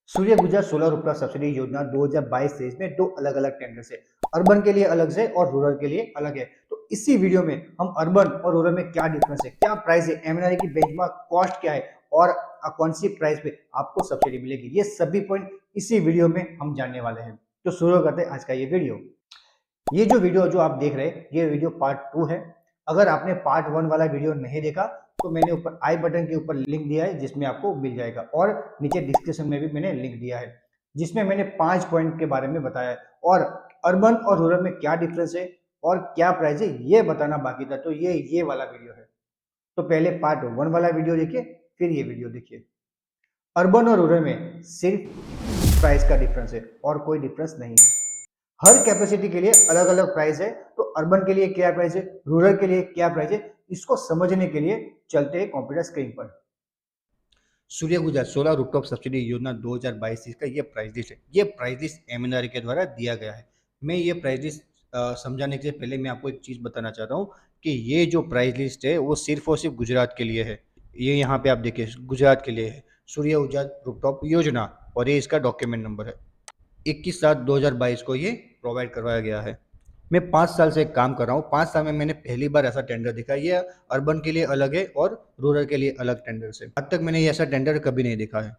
सूर्य गुजर सोलर उपग्रह सब्सिडी योजना 2022-23 में दो अलग अलग टेंडर से, अर्बन के लिए अलग से और रूरल के लिए अलग है। तो इसी वीडियो में हम अर्बन और रूरल में क्या डिफरेंस है, क्या प्राइस है, एमएनआरई की बेंचमार्क कॉस्ट क्या है और कौन सी प्राइस पे आपको सब्सिडी मिलेगी, ये सभी पॉइंट इसी वीडियो में हम जानने वाले हैं। तो शुरू करते हैं आज का ये वीडियो। ये जो वीडियो जो आप देख रहे हैं ये वीडियो पार्ट 2 है। अगर आपने पार्ट 1 वाला वीडियो नहीं देखा तो मैंने ऊपर आई बटन के ऊपर लिंक दिया है जिसमें आपको मिल जाएगा, और नीचे डिस्क्रिप्शन में भी मैंने लिंक दिया है जिसमें मैंने 5 पॉइंट के बारे में बताया है और अर्बन और रूरल में क्या डिफरेंस है और क्या प्राइस है ये बताना बाकी था। तो ये वाला वीडियो है। तो पहले पार्ट 1 वाला वीडियो देखिए, फिर ये वीडियो देखिए। अर्बन और रूरल में सिर्फ प्राइस का डिफरेंस है और कोई डिफरेंस नहीं है। हर कैपेसिटी के लिए अलग अलग प्राइस है। तो अर्बन के लिए क्या प्राइस है, रूरल के लिए क्या प्राइस है, इसको समझने के लिए चलते हैं कंप्यूटर स्क्रीन पर। सूर्य गुजर सोलर रूफटॉप सब्सिडी योजना 2022 का ये प्राइस लिस्ट है। ये प्राइस लिस्ट एमएनआरई के द्वारा दिया गया है। मैं ये प्राइस लिस्ट समझाने से पहले मैं आपको एक चीज़ बताना चाहता हूँ कि ये जो प्राइस लिस्ट है वो सिर्फ और सिर्फ गुजरात के लिए है। ये यहाँ पे आप देखिए गुजरात के लिए है, सूर्य ऊर्जा रूफटॉप योजना, और ये इसका डॉक्यूमेंट नंबर है। 21/7/2022 को ये प्रोवाइड करवाया गया है। मैं 5 साल से काम कर रहा हूँ। 5 साल में मैंने पहली बार ऐसा टेंडर देखा। ये अर्बन के लिए अलग है और रूरल के लिए अलग टेंडर से। आज तक मैंने ये ऐसा टेंडर कभी नहीं देखा है।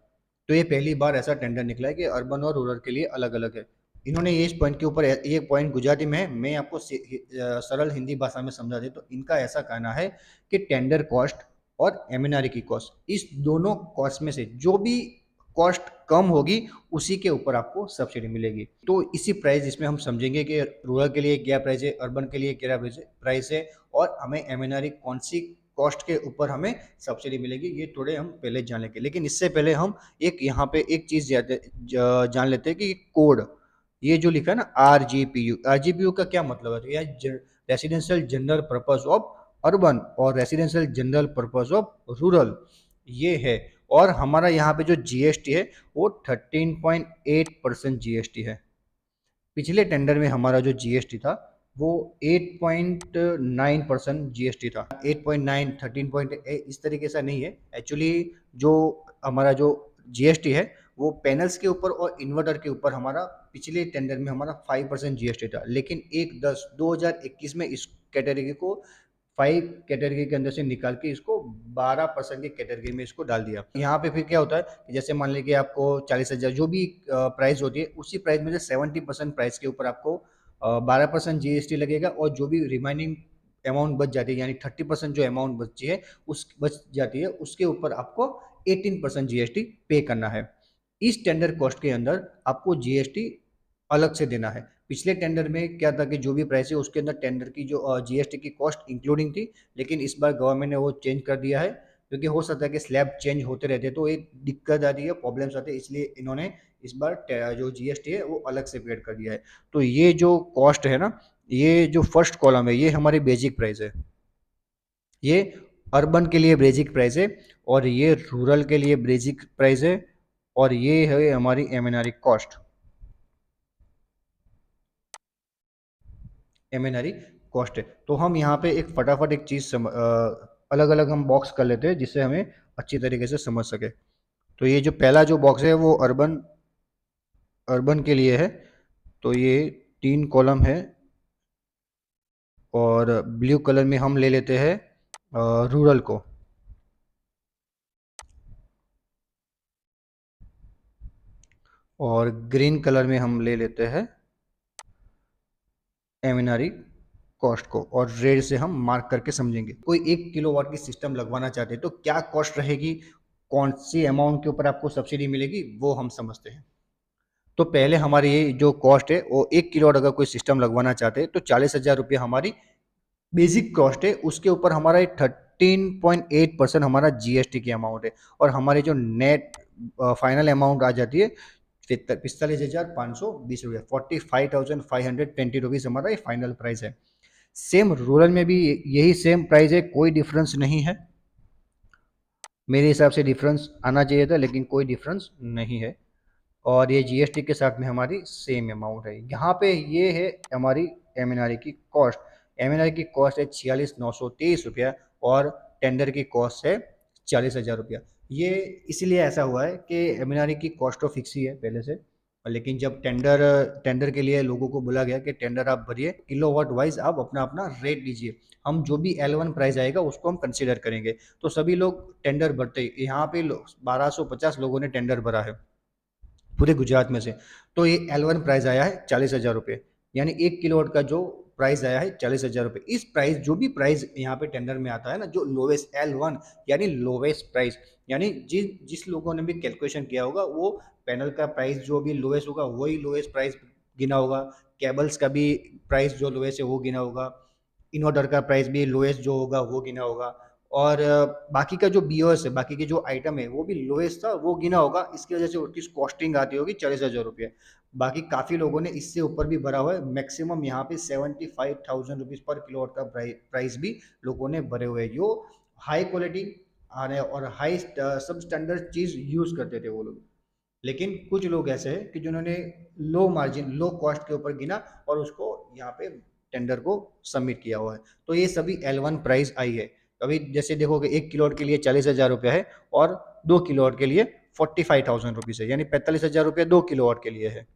तो ये पहली बार ऐसा टेंडर निकला है कि अर्बन और रूरल के लिए अलग अलग है। इन्होंने ये इस पॉइंट के ऊपर, ये पॉइंट गुजराती में है, मैं आपको सरल हिंदी भाषा में समझा दूं तो इनका ऐसा कहना है कि टेंडर कॉस्ट और एमएनआरई की कॉस्ट, इस दोनों कॉस्ट में से जो भी कॉस्ट कम होगी उसी के ऊपर आपको सब्सिडी मिलेगी। तो इसी प्राइस इसमें हम समझेंगे कि रूरल के लिए क्या प्राइस है, अर्बन के लिए क्या प्राइस है और हमें एमएनआरई कौन सी कॉस्ट के ऊपर हमें सब्सिडी मिलेगी, ये थोड़े हम पहले जान लेंगे। लेकिन इससे पहले हम एक यहाँ पे एक चीज़ जान लेते हैं कि कोड, ये जो लिखा है ना आरजीपीयू, आरजीपीयू का क्या मतलब है। तो यह residential general purpose of urban और residential general purpose of rural ये है। और हमारा यहाँ पे जो जीएसटी है वो 13.8% जीएसटी है। पिछले टेंडर में हमारा जो जीएसटी था वो 8.9% जीएसटी था। 8.9 13.8 इस तरीके से नहीं है एक्चुअली। जो हमारा जो जीएसटी है वो पैनल्स के ऊपर और इन्वर्टर के ऊपर हमारा पिछले टेंडर में हमारा 5% जीएसटी था, लेकिन 1/10/2021 में इस कैटेगरी को 5 कैटेगरी के अंदर से निकाल के इसको 12% की कैटेगरी में इसको डाल दिया। यहाँ पे फिर क्या होता है कि जैसे मान लीजिए आपको 40,000 जो भी प्राइस होती है उसी प्राइस में से 70% प्राइस के ऊपर आपको 12% जीएसटी लगेगा, और जो भी रिमाइनिंग अमाउंट बच जाती है यानी 30% जो अमाउंट बची है उस बच जाती है उसके ऊपर आपको 18% जीएसटी पे करना है। इस टेंडर कॉस्ट के अंदर आपको जीएसटी अलग से देना है। पिछले टेंडर में क्या था कि जो भी प्राइस है उसके अंदर टेंडर की जो जीएसटी की कॉस्ट इंक्लूडिंग थी, लेकिन इस बार गवर्नमेंट ने वो चेंज कर दिया है क्योंकि हो सकता है कि स्लैब चेंज होते रहते हैं तो एक दिक्कत आती है, प्रॉब्लम्स आती है, इसलिए इन्होंने इस बार जो जीएसटी है वो अलग से पेड कर दिया है। तो ये जो कॉस्ट है ना, ये जो फर्स्ट कॉलम है ये हमारी बेसिक प्राइस है, ये अर्बन के लिए बेसिक प्राइस है और ये रूरल के लिए बेसिक प्राइस है, और ये है हमारी एमएनआरई कॉस्ट, एमएनआरई कॉस्ट है। तो हम यहाँ पे एक फटाफट एक चीज़ अलग अलग हम बॉक्स कर लेते हैं जिससे हमें अच्छी तरीके से समझ सके। तो ये जो पहला जो बॉक्स है वो अर्बन अर्बन के लिए है। तो ये 3 कॉलम है और ब्लू कलर में हम ले लेते हैं रूरल को, और ग्रीन कलर में हम ले लेते हैं एमएनआरई कॉस्ट को, और रेड से हम मार्क करके समझेंगे। कोई 1 किलोवाट की सिस्टम लगवाना चाहते हैं तो क्या कॉस्ट रहेगी, कौन सी अमाउंट के ऊपर आपको सब्सिडी मिलेगी, वो हम समझते हैं। तो पहले हमारी ये जो कॉस्ट है वो 1 किलोवाट अगर कोई सिस्टम लगवाना चाहते हैं तो 40,000 रुपये हमारी बेसिक कॉस्ट है। उसके ऊपर हमारा 13.8% हमारा जीएसटी की अमाउंट है, और हमारी जो नेट फाइनल अमाउंट आ जाती है 45,520 रुपये, 45,520 हमारा ये फाइनल प्राइस है। सेम रूरल में भी यही सेम प्राइस है, कोई डिफरेंस नहीं है। मेरे हिसाब से डिफरेंस आना चाहिए था लेकिन कोई डिफरेंस नहीं है, और ये जीएसटी के साथ में हमारी सेम अमाउंट है। यहाँ पे ये है हमारी एमएनआरई की कॉस्ट। एमएनआरई की कॉस्ट है 46,923 रुपया और टेंडर की कॉस्ट है 40,000 रुपया। ये इसीलिए ऐसा हुआ है कि एमएनआरई की कॉस्ट तो फिक्स ही है पहले से, लेकिन जब टेंडर टेंडर के लिए लोगों को बोला गया कि टेंडर आप भरिए, किलोवाट वाइज आप अपना अपना रेट दीजिए, हम जो भी L1 प्राइस आएगा उसको हम कंसीडर करेंगे। तो सभी लोग टेंडर भरते ही, यहाँ पे 1250 लोगों ने टेंडर भरा है पूरे गुजरात में से। तो ये L1 प्राइस आया है 40,000 रुपये, यानी 1 किलोवाट का जो प्राइस आया है 40,000 रुपये। इस प्राइस, जो भी प्राइस यहाँ पे टेंडर में आता है ना, जो लोवेस्ट L1 यानी लोवेस्ट प्राइस, यानी जिस लोगों ने भी कैलकुलेशन किया होगा वो पैनल का प्राइस जो भी लोवेस्ट होगा वही लोवेस्ट प्राइस गिना होगा, केबल्स का भी प्राइस जो लोवेस्ट है वो गिना होगा, इन्वर्टर का प्राइस भी लोएस्ट जो होगा वो गिना होगा, और बाकी का जो बीओएस है, बाकी के जो आइटम है वो भी लोएस्ट था वो गिना होगा। इसकी वजह से उसकी कॉस्टिंग आती होगी 40,000 रुपये। बाकी काफ़ी लोगों ने इससे ऊपर भी भरा हुआ है, मैक्सिमम यहाँ पे 75,000 रुपीज़ पर किलोवाट का प्राइस भी लोगों ने भरे हुए हैं, जो हाई क्वालिटी और हाई सब स्टैंडर्ड चीज़ यूज़ करते थे वो लोग। लेकिन कुछ लोग ऐसे हैं कि जिन्होंने लो मार्जिन, लो कॉस्ट के ऊपर गिना और उसको यहाँ पे टेंडर को सबमिट किया हुआ है। तो ये सभी L1 प्राइस आई है। अभी जैसे देखोगे 1 किलोवाट के लिए 40,000 रुपये है, और 2 किलोवाट के लिए 45,000 रुपीज़ है, यानी 45,000 रुपये 2 किलोवाट के लिए है।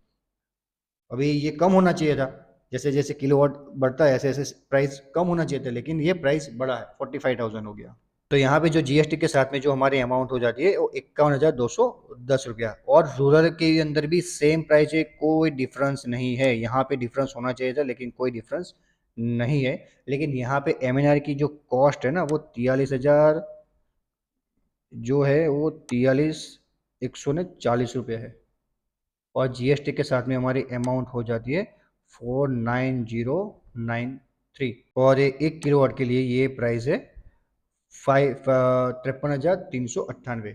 अभी ये कम होना चाहिए था, जैसे जैसे किलोवाट बढ़ता है ऐसे ऐसे प्राइस कम होना चाहिए था, लेकिन ये प्राइस बढ़ा है, 45,000 हो गया। तो यहाँ पे जो जीएसटी के साथ में जो हमारी अमाउंट हो जाती है वो 51,210 रुपया, और रूरल के अंदर भी सेम प्राइस है, कोई डिफरेंस नहीं है। यहाँ पे डिफरेंस होना चाहिए था लेकिन कोई डिफरेंस नहीं है। लेकिन यहाँ पे एमएनआर की जो कॉस्ट है ना वो 43,000 जो है वो 43,140 रुपये है, और जीएसटी के साथ में हमारी अमाउंट हो जाती है 49093, और 1 किलोवाट के लिए ये प्राइस है 53,398।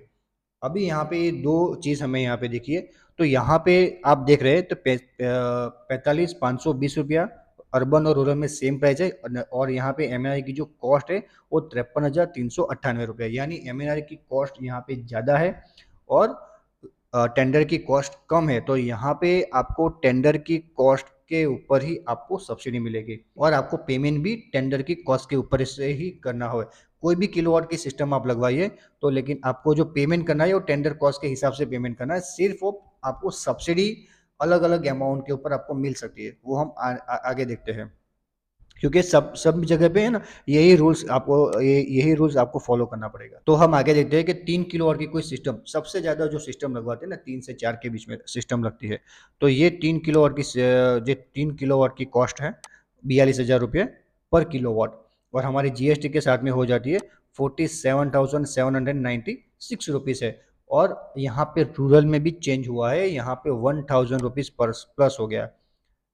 अभी यहाँ पे दो चीज़ हमें यहाँ पे देखिए, तो यहाँ पे आप देख रहे हैं तो 45,520 रुपया अर्बन और रूरल में सेम प्राइस है, और यहाँ पे एमएनआर की जो कॉस्ट है वो 53,398 रुपया, यानी एमएनआर की कॉस्ट यहाँ पे ज़्यादा है और टेंडर की कॉस्ट कम है। तो यहाँ पे आपको टेंडर की कॉस्ट के ऊपर ही आपको सब्सिडी मिलेगी, और आपको पेमेंट भी टेंडर की कॉस्ट के ऊपर से ही करना हो। कोई भी किलोवाट की सिस्टम आप लगवाइए तो, लेकिन आपको जो पेमेंट करना है वो टेंडर कॉस्ट के हिसाब से पेमेंट करना है। सिर्फ वो आपको सब्सिडी अलग अलग अमाउंट के ऊपर आपको मिल सकती है, वो हम आगे देखते हैं, क्योंकि सब सब जगह पे है ना, यही रूल्स आपको फॉलो करना पड़ेगा। तो हम आगे देखते हैं कि 3 किलोवाट की कोई सिस्टम, सबसे ज़्यादा जो सिस्टम लगवाते हैं ना 3 से 4 के बीच में सिस्टम लगती है, तो ये 3 किलोवाट की कॉस्ट है 42,000 रुपये पर किलोवाट, और हमारी जीएसटी के साथ में हो जाती है 47,796 है। और यहाँ पे रूरल में भी चेंज हुआ है, यहाँ पे 1,000 रुपीज़ प्लस हो गया।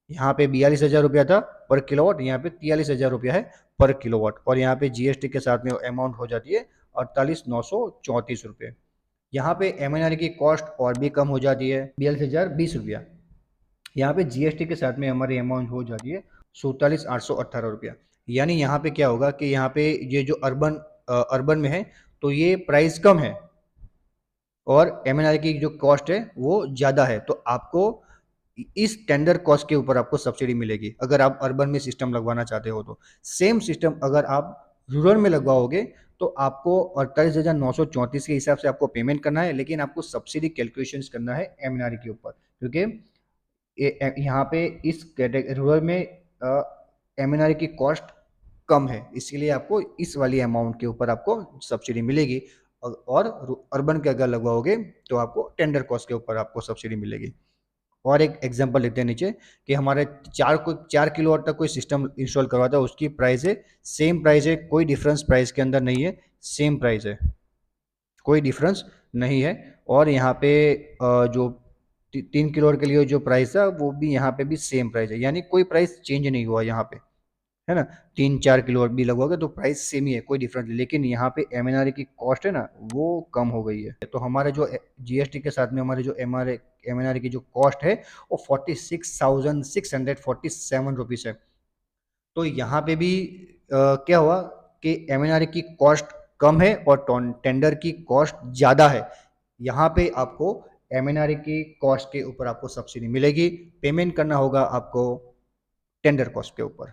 यहाँ पे 42,000 रुपया था पर किलोवाट, यहाँ पे 43,000 रुपया है पर किलोवाट, और यहाँ पे जीएसटी के साथ में अमाउंट हो जाती है 48,934 रुपये। यहाँ पे एमएनआर की कॉस्ट और भी कम हो जाती है 42,020 रुपया। यहाँ पे जीएसटी के साथ में हमारी अमाउंट हो जाती है 47,818 रुपया। यानी यहाँ पे क्या होगा कि यहाँ पे ये जो अर्बन में है तो ये प्राइस कम है, और एमएनआर की जो कॉस्ट है वो ज़्यादा है, तो आपको इस टेंडर कॉस्ट के ऊपर आपको सब्सिडी मिलेगी अगर आप अर्बन में सिस्टम लगवाना चाहते हो तो। सेम सिस्टम अगर आप रूरल में लगवाओगे तो आपको 48,934 के हिसाब से आपको पेमेंट करना है, लेकिन आपको सब्सिडी कैलकुलेशंस करना है एमएनआर के ऊपर, क्योंकि यहाँ पे इस कैटेगरी रूरल में एमएनआर की कॉस्ट कम है, इसीलिए आपको इस वाली अमाउंट के ऊपर आपको सब्सिडी मिलेगी, और अर्बन के अगर लगवाओगे तो आपको टेंडर कॉस्ट के ऊपर आपको सब्सिडी मिलेगी। और एक एग्जांपल लेते हैं नीचे कि हमारे 4 किलोवाट तक कोई सिस्टम इंस्टॉल करवाता है, उसकी प्राइस है सेम प्राइस है, कोई डिफरेंस प्राइस के अंदर नहीं है, सेम प्राइस है, कोई डिफरेंस नहीं है। और यहाँ पे जो 3 किलोवाट के लिए जो प्राइस है वो भी यहाँ पे भी सेम प्राइस है, यानी कोई प्राइस चेंज नहीं हुआ यहाँ पे, है ना। 3-4 किलोवाट भी लगवाओगे तो प्राइस सेम ही है, कोई डिफरेंस नहीं, लेकिन यहाँ पे एमएनआर की कॉस्ट है ना वो कम हो गई है। तो हमारे जो जीएसटी के साथ में हमारे जो एमएनआर की जो कॉस्ट है वो 46,647 रुपीज़ है। तो यहाँ पे भी क्या हुआ कि एमएनआर की कॉस्ट कम है और टेंडर की कॉस्ट ज़्यादा है। यहाँ पे आपको एमएनआर की कॉस्ट के ऊपर आपको सब्सिडी मिलेगी, पेमेंट करना होगा आपको टेंडर कॉस्ट के ऊपर।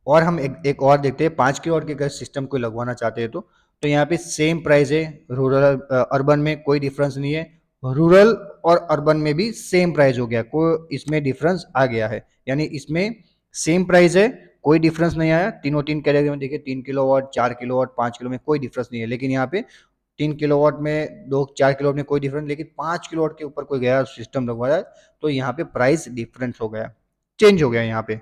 और हम एक और देखते हैं 5 किलोवाट के अगर सिस्टम को लगवाना चाहते हैं तो तो यहाँ पे सेम प्राइस है, रूरल अर्बन में कोई डिफरेंस नहीं है, रूरल और अर्बन में भी सेम प्राइस हो गया, कोई इसमें डिफरेंस आ गया है, यानी इसमें सेम प्राइस है, कोई डिफरेंस नहीं आया। तीनों तीन कैटेगरी में देखिए, 3 किलोवाट, 4 किलोवाट, 5 किलो में कोई डिफरेंस नहीं है, लेकिन यहाँ पे 3 किलोवाट में, 4 किलोवाट में कोई डिफरेंस, लेकिन 5 किलोवाट के ऊपर कोई गया सिस्टम लगवाया तो यहाँ पे प्राइस डिफरेंस हो गया, चेंज हो गया, यहाँ पे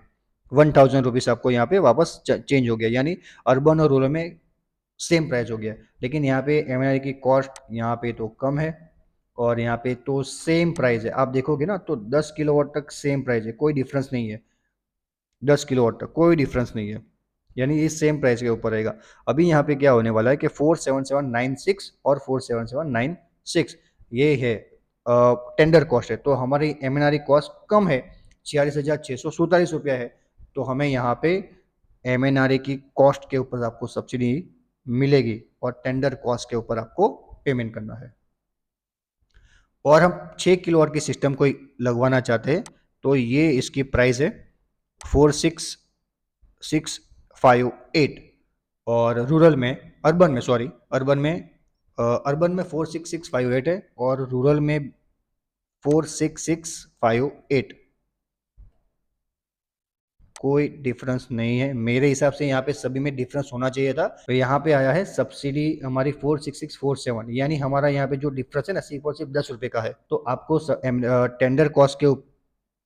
1000 रुपीज आपको यहाँ पे वापस चेंज हो गया, यानी अर्बन और रूरल में सेम प्राइस हो गया। लेकिन यहाँ पे एम की कॉस्ट यहाँ पे तो कम है और यहाँ पे तो सेम प्राइस है, आप देखोगे ना तो 10 किलोवाट तक सेम प्राइस है, कोई डिफरेंस नहीं है, 10 किलोवाट तक कोई डिफरेंस नहीं है, यानी ये सेम प्राइस के ऊपर रहेगा। अभी यहाँ पे क्या होने वाला है कि 47796 और 47796 ये है टेंडर कॉस्ट है, तो हमारी एम कॉस्ट कम है, 46,647 रुपया है, तो हमें यहाँ पे एम की कॉस्ट के ऊपर आपको सब्सिडी मिलेगी और टेंडर कॉस्ट के ऊपर आपको पेमेंट करना है। और हम 6 किलोवाट के सिस्टम को लगवाना चाहते हैं तो ये इसकी प्राइस है 46,658, और रूरल में, अर्बन में, सॉरी, अर्बन में 46,658 है और रूरल में 46,658, कोई डिफरेंस नहीं है मेरे हिसाब से, यहाँ पे सभी में डिफरेंस होना चाहिए था, तो यहाँ पे आया है सब्सिडी हमारी 46647, यानी हमारा यहाँ पे जो डिफरेंस है ना सिर्फ और सिर्फ 10 रुपए का है, तो आपको टेंडर कॉस्ट के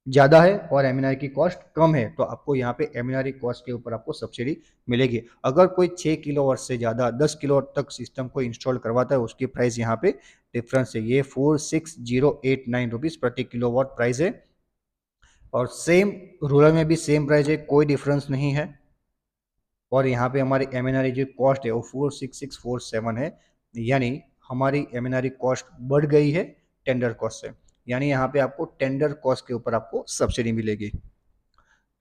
ज्यादा है और एम की कॉस्ट कम है, तो आपको यहाँ पे एम कॉस्ट के ऊपर आपको सब्सिडी मिलेगी। अगर कोई 6 किलोवाट से ज्यादा 10 किलोवाट तक सिस्टम को इंस्टॉल करवाता है उसकी प्राइस यहाँ पे डिफरेंस है, ये 46,089 रुपीज प्रति किलोवाट प्राइस है, और सेम रूरल में भी सेम प्राइस है, कोई डिफरेंस नहीं है। और यहाँ पे हमारी एम जो कॉस्ट है वो 46647 है, यानी हमारी एम कॉस्ट बढ़ गई है टेंडर कॉस्ट से, यानी यहाँ पे आपको टेंडर कॉस्ट के ऊपर आपको सब्सिडी मिलेगी।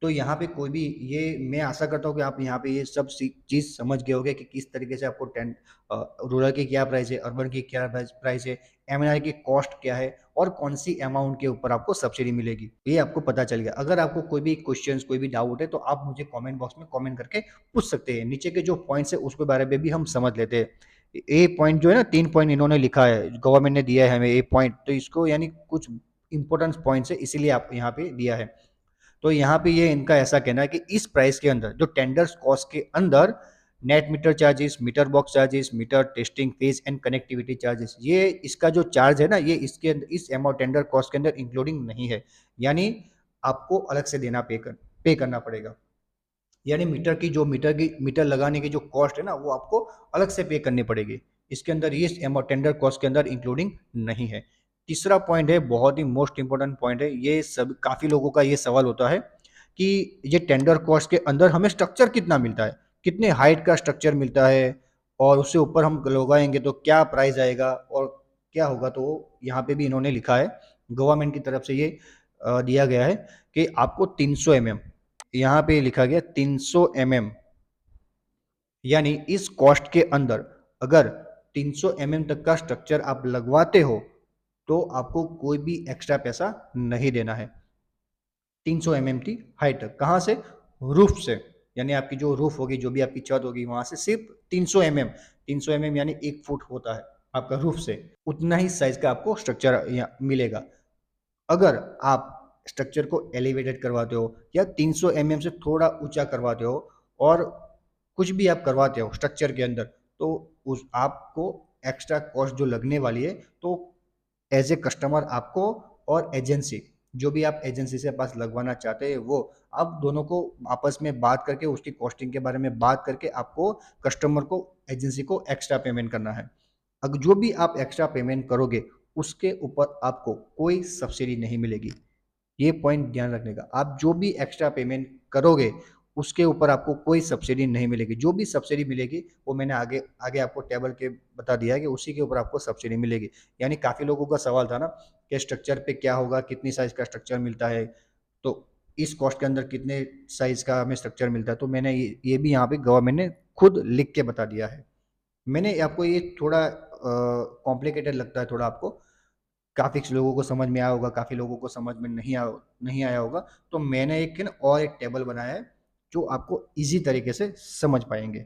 तो यहाँ पे कोई भी, ये मैं आशा करता हूँ कि आप यहाँ पे ये सब चीज़ समझ गए होंगे कि किस तरीके से आपको रूरल की क्या प्राइस है, अर्बन की क्या प्राइस है, एमएनआर की कॉस्ट क्या है और कौन सी अमाउंट के ऊपर आपको सब्सिडी मिलेगी, ये आपको पता चल गया। अगर आपको कोई भी क्वेश्चन, कोई भी डाउट है तो आप मुझे कॉमेंट बॉक्स में कॉमेंट करके पूछ सकते हैं, नीचे के जो पॉइंट्स है उसके बारे में भी हम समझ लेते हैं। ए पॉइंट जो है ना, 3 पॉइंट इन्होंने लिखा है, गवर्नमेंट ने दिया है हमें ए पॉइंट, तो इसको यानी कुछ इंपॉर्टेंट पॉइंट्स है, इसीलिए आप यहाँ पे दिया है। तो यहाँ पे ये इनका ऐसा कहना है कि इस प्राइस के अंदर, जो टेंडर्स कॉस्ट के अंदर, net meter charges, meter box charges, meter testing fees and connectivity charges, ये इसका जो चार्ज है ना, ये इसके अंदर, इस अमाउंट टेंडर कॉस्ट के अंदर इंक्लूडिंग नहीं है, यानी आपको अलग से देना, पे करना पड़ेगा, यानी मीटर लगाने की जो कॉस्ट है ना वो आपको अलग से पे करनी पड़ेगी, इसके अंदर ये अमाउंट टेंडर कॉस्ट के अंदर इंक्लूडिंग नहीं है। तीसरा पॉइंट है, बहुत ही मोस्ट इंपॉर्टेंट पॉइंट है, ये सब काफी लोगों का ये सवाल होता है कि ये टेंडर कॉस्ट के अंदर हमें स्ट्रक्चर कितना मिलता है, कितने हाइट का स्ट्रक्चर मिलता है, और उससे ऊपर हम लगाएंगे तो क्या प्राइस आएगा और क्या होगा। तो यहाँ पे भी इन्होंने लिखा है, गवर्नमेंट की तरफ से ये दिया गया है कि आपको 300 mm, यहाँ पे लिखा गया 300 mm, यानी इस कॉस्ट के अंदर अगर 300 mm तक का स्ट्रक्चर आप लगवाते हो तो आपको कोई भी एक्स्ट्रा पैसा नहीं देना है। 300 mm की हाइट तक, कहाँ से? रूफ से, यानी आपकी जो रूफ होगी, जो भी आपकी छत होगी, वहां से सिर्फ 300 mm, 300 mm यानी 1 फुट होता है आपका रूफ से, उतना ही साइज का आपको स्ट्रक्चर मिलेगा। अगर आप स्ट्रक्चर को एलिवेटेड करवाते हो या 300 mm से थोड़ा ऊंचा करवाते हो और कुछ भी आप करवाते हो स्ट्रक्चर के अंदर, तो उस आपको एक्स्ट्रा कॉस्ट जो लगने वाली है, तो एज ए कस्टमर आपको और एजेंसी, जो भी आप एजेंसी से पास लगवाना चाहते हैं, वो आप दोनों को आपस में बात करके उसकी कॉस्टिंग के बारे में बात करके आपको कस्टमर को, एजेंसी को एक्स्ट्रा पेमेंट करना है। अगर जो भी आप एक्स्ट्रा पेमेंट करोगे उसके ऊपर आपको कोई सब्सिडी नहीं मिलेगी, ये पॉइंट ध्यान रखने का। आप जो भी एक्स्ट्रा पेमेंट करोगे उसके ऊपर आपको कोई सब्सिडी नहीं मिलेगी, जो भी सब्सिडी मिलेगी वो मैंने आगे आगे आपको टेबल के बता दिया है कि उसी के ऊपर आपको सब्सिडी मिलेगी। यानी काफ़ी लोगों का सवाल था ना कि स्ट्रक्चर पे क्या होगा, कितनी साइज का स्ट्रक्चर मिलता है, तो इस कॉस्ट के अंदर कितने साइज का हमें स्ट्रक्चर मिलता है, तो मैंने ये भी यहाँ पे गवर्नमेंट ने खुद लिख के बता दिया है। मैंने आपको ये थोड़ा कॉम्प्लिकेटेड लगता है थोड़ा आपको, काफ़ी लोगों को समझ में आया होगा, काफ़ी लोगों को समझ में नहीं आया होगा, तो मैंने एक और एक टेबल बनाया है जो आपको इजी तरीके से समझ पाएंगे।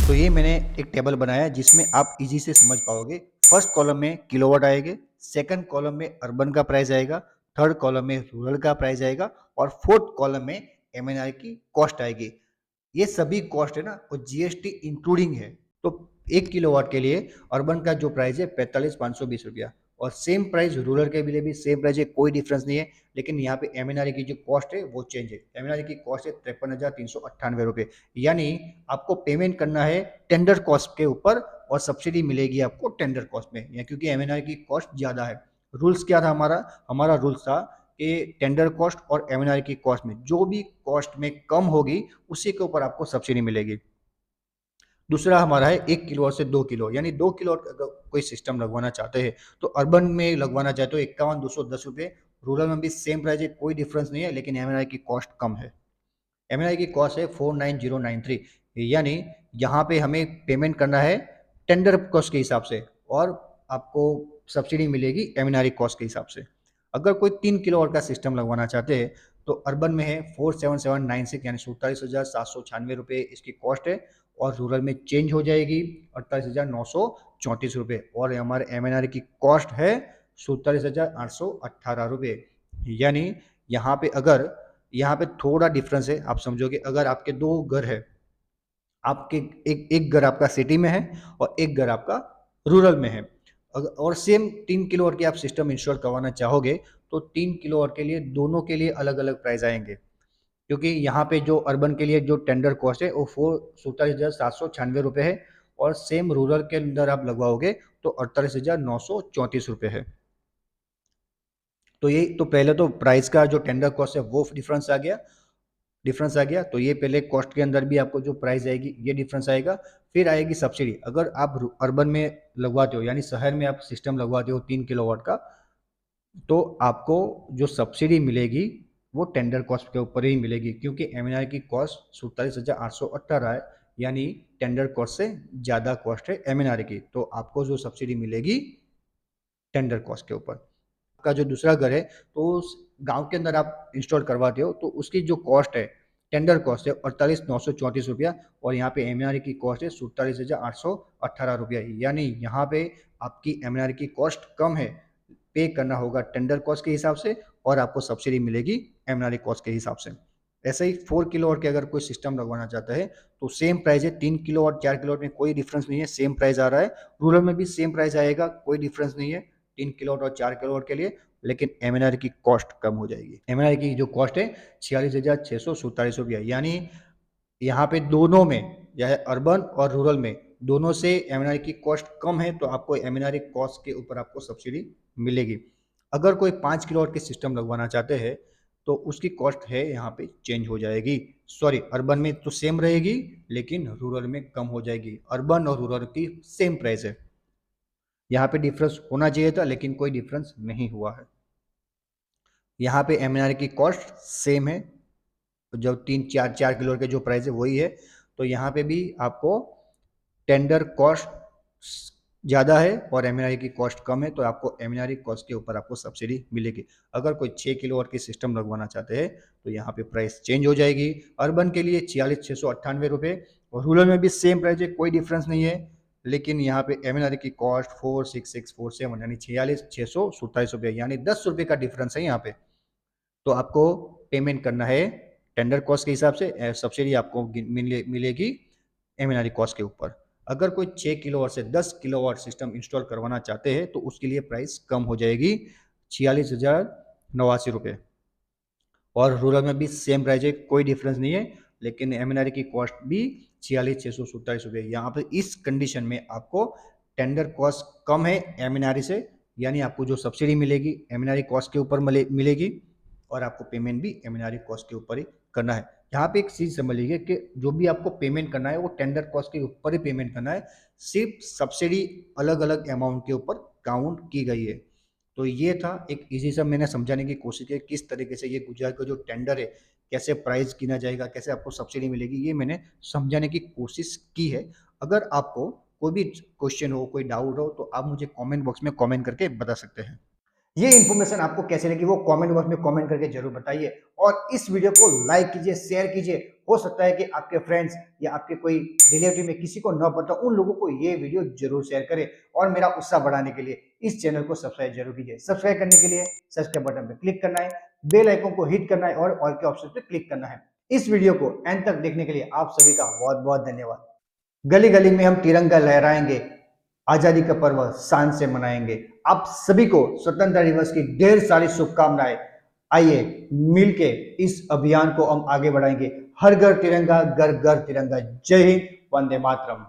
तो तो ये मैंने एक टेबल बनाया है जिसमें आप इजी से समझ पाओगे। फर्स्ट कॉलम में किलोवाट आएंगे, सेकंड कॉलम में अर्बन का प्राइस आएगा, थर्ड कॉलम में रूरल का प्राइस आएगा और फोर्थ कॉलम में एमएनआर की कॉस्ट आएगी। ये सभी कॉस्ट है ना और जीएसटी इंक्लूडिंग है। तो 1 किलोवाट के लिए अर्बन का जो प्राइस है 45,520 रुपया और सेम प्राइस रूरल के लिए भी सेम प्राइस है, कोई डिफरेंस नहीं है। लेकिन यहाँ पे एमएनआर की जो कॉस्ट है वो चेंज है। एमएनआर की कॉस्ट है 53,398 रुपये, यानी आपको पेमेंट करना है टेंडर कॉस्ट के ऊपर और सब्सिडी मिलेगी आपको टेंडर कॉस्ट में, या क्योंकि एमएनआर की कॉस्ट ज्यादा है। रूल्स क्या था हमारा? हमारा रूल्स था कि टेंडर कॉस्ट और एमएनआर की कॉस्ट में जो भी कॉस्ट में कम होगी उसी के ऊपर आपको सब्सिडी मिलेगी। दूसरा हमारा है 1 किलोवाट से 2 किलो, यानी 2 किलोवाट अगर कोई सिस्टम लगवाना चाहते हैं तो अर्बन में लगवाना चाहते हो 51,210 रुपये, रूरल में भी सेम प्राइस है, कोई डिफरेंस नहीं है, लेकिन एमएनआर की कॉस्ट कम है। एमएनआर की कॉस्ट है 49093, यानी यहाँ पे हमें पेमेंट करना है टेंडर कॉस्ट के हिसाब से और आपको सब्सिडी मिलेगी एमएनआर कॉस्ट के हिसाब से। अगर कोई 3 किलोवाट का सिस्टम लगवाना चाहते हैं तो अर्बन में है 47796, यानी 47,796 रुपये इसकी कॉस्ट है और रूरल में चेंज हो जाएगी 48,934 रुपये और हमारे एमएनआर की कॉस्ट है 47,818 रुपये। यानी यहाँ पे अगर यहाँ पे थोड़ा डिफरेंस है, आप समझोगे अगर आपके दो घर है, आपके एक एक घर आपका सिटी में है और एक घर आपका रूरल में है, और सेम 3 किलोवाट की आप सिस्टम इंस्टॉल करवाना चाहोगे तो 3 किलोवाट के लिए दोनों के लिए अलग अलग प्राइस आएंगे, क्योंकि यहाँ पे जो अर्बन के लिए जो टेंडर कॉस्ट है वो 47,796 रुपये है और सेम रूरल के अंदर आप लगवाओगे तो 48,934 रुपये है। तो ये तो पहले तो प्राइस का जो टेंडर कॉस्ट है वो डिफरेंस आ गया। तो ये पहले कॉस्ट के अंदर भी आपको जो प्राइस आएगी ये डिफरेंस आएगा। फिर आएगी सब्सिडी। अगर आप अर्बन में लगवाते हो यानी शहर में आप सिस्टम लगवाते हो 3 किलोवाट का, तो आपको जो सब्सिडी मिलेगी वो टेंडर कॉस्ट के ऊपर ही मिलेगी, क्योंकि एमएनआर की कॉस्ट 47,818 है, यानी टेंडर कॉस्ट से ज़्यादा कॉस्ट है एमएनआर की, तो आपको जो सब्सिडी मिलेगी टेंडर कॉस्ट के ऊपर। का जो दूसरा घर है तो उस गांव के अंदर आप इंस्टॉल करवाते हो तो उसकी जो कॉस्ट है टेंडर कॉस्ट है 48,934 रुपया और यहाँ पे एमएनआर की कॉस्ट है 47,818 रुपया, यानी यहाँ पे आपकी एमएनआर की कॉस्ट कम है, पे करना होगा टेंडर कॉस्ट के हिसाब से और आपको सब्सिडी मिलेगी एमएनआर कॉस्ट के हिसाब से। ऐसे ही 4 किलोवाट के अगर कोई सिस्टम लगवाना चाहता है तो सेम प्राइस है, 3 किलोवाट 4 किलोवाट में कोई डिफरेंस नहीं है, सेम प्राइस आ रहा है। रूरल में भी सेम प्राइस आएगा, कोई डिफरेंस नहीं है 3 किलोवाट और 4 किलोवाट के लिए, लेकिन एमएनआर की कॉस्ट कम हो जाएगी। एमएनआर की जो कॉस्ट है 46,647 रुपया, यानी यहाँ पे दोनों में चाहे अर्बन और रूरल में दोनों से एमएनआर की कॉस्ट कम है तो आपको एमएनआर कॉस्ट के ऊपर आपको सब्सिडी मिलेगी। अगर कोई 5 किलोवाट के सिस्टम लगवाना चाहते हैं तो उसकी कॉस्ट है यहाँ पे चेंज हो जाएगी। सॉरी, अर्बन में तो सेम रहेगी लेकिन रूरल में कम हो जाएगी। अर्बन और रूरल की सेम प्राइस है, यहाँ पे डिफरेंस होना चाहिए था लेकिन कोई डिफरेंस नहीं हुआ है। यहाँ पे एमएनआर की कॉस्ट सेम है, जो 3 4 4 किलो के जो प्राइस है वही है। तो यहाँ पे भी आपको टेंडर कॉस्ट ज़्यादा है और एमएनआर की कॉस्ट कम है, तो आपको एमएनआर कॉस्ट के ऊपर आपको सब्सिडी मिलेगी। अगर कोई 6 किलोवाट की सिस्टम लगवाना चाहते हैं तो यहाँ पे प्राइस चेंज हो जाएगी। अर्बन के लिए 46,698 रुपये और रूरल में भी सेम प्राइस है, कोई डिफरेंस नहीं है, लेकिन यहाँ पे एमएनआर की कॉस्ट 46647 यानी 46,647 रुपये, यानी 10 रुपये का डिफरेंस है यहाँ पे। तो आपको पेमेंट करना है टेंडर कॉस्ट के हिसाब से, सब्सिडी आपको मिलेगी एमएनआर कॉस्ट के ऊपर। अगर कोई 6 किलोवाट से 10 किलोवाट सिस्टम इंस्टॉल करवाना चाहते हैं तो उसके लिए प्राइस कम हो जाएगी 46,089 रुपये और रूरल में भी सेम प्राइस है, कोई डिफरेंस नहीं है, लेकिन एमएनआर की कॉस्ट भी 46,647 रुपये। यहाँ पर इस कंडीशन में आपको टेंडर कॉस्ट कम है एमएनआर से, यानी आपको जो सब्सिडी मिलेगी एमएनआर कॉस्ट के ऊपर मिलेगी और आपको पेमेंट भी एमएनआर कॉस्ट के ऊपर ही करना है। यहाँ पे एक चीज समझ लीजिए कि जो भी आपको पेमेंट करना है वो टेंडर कॉस्ट के ऊपर ही पेमेंट करना है, सिर्फ सब्सिडी अलग अलग अमाउंट के ऊपर काउंट की गई है। तो ये था एक इजी सा मैंने समझाने की कोशिश की किस तरीके से ये गुजरात का जो टेंडर है कैसे प्राइस गिना जाएगा, कैसे आपको सब्सिडी मिलेगी, ये मैंने समझाने की कोशिश की है। अगर आपको कोई भी क्वेश्चन हो, कोई डाउट हो तो आप मुझे कमेंट बॉक्स में कमेंट करके बता सकते हैं। ये इन्फॉर्मेशन आपको कैसे लगी वो कमेंट बॉक्स में कमेंट करके जरूर बताइए और इस वीडियो को लाइक कीजिए, शेयर कीजिए। हो सकता है कि आपके फ्रेंड्स या आपके कोई रिलेटिव में किसी को न पता उन लोगों को ये वीडियो जरूर शेयर करें और मेरा उत्साह बढ़ाने के लिए इस चैनल को सब्सक्राइब जरूर कीजिए। सब्सक्राइब करने के लिए सब्सक्राइब बटन पर क्लिक करना है, बेल आइकन को हिट करना है और ऑल के ऑप्शन पे क्लिक करना है। इस वीडियो को एंड तक देखने के लिए आप सभी का बहुत बहुत धन्यवाद। गली गली में हम तिरंगा लहराएंगे, आजादी का पर्व शान से मनाएंगे। आप सभी को स्वतंत्रता दिवस की ढेर सारी शुभकामनाएं। आइए मिलके इस अभियान को हम आगे बढ़ाएंगे। हर घर तिरंगा, घर घर तिरंगा। जय हिंद, वंदे मातरम।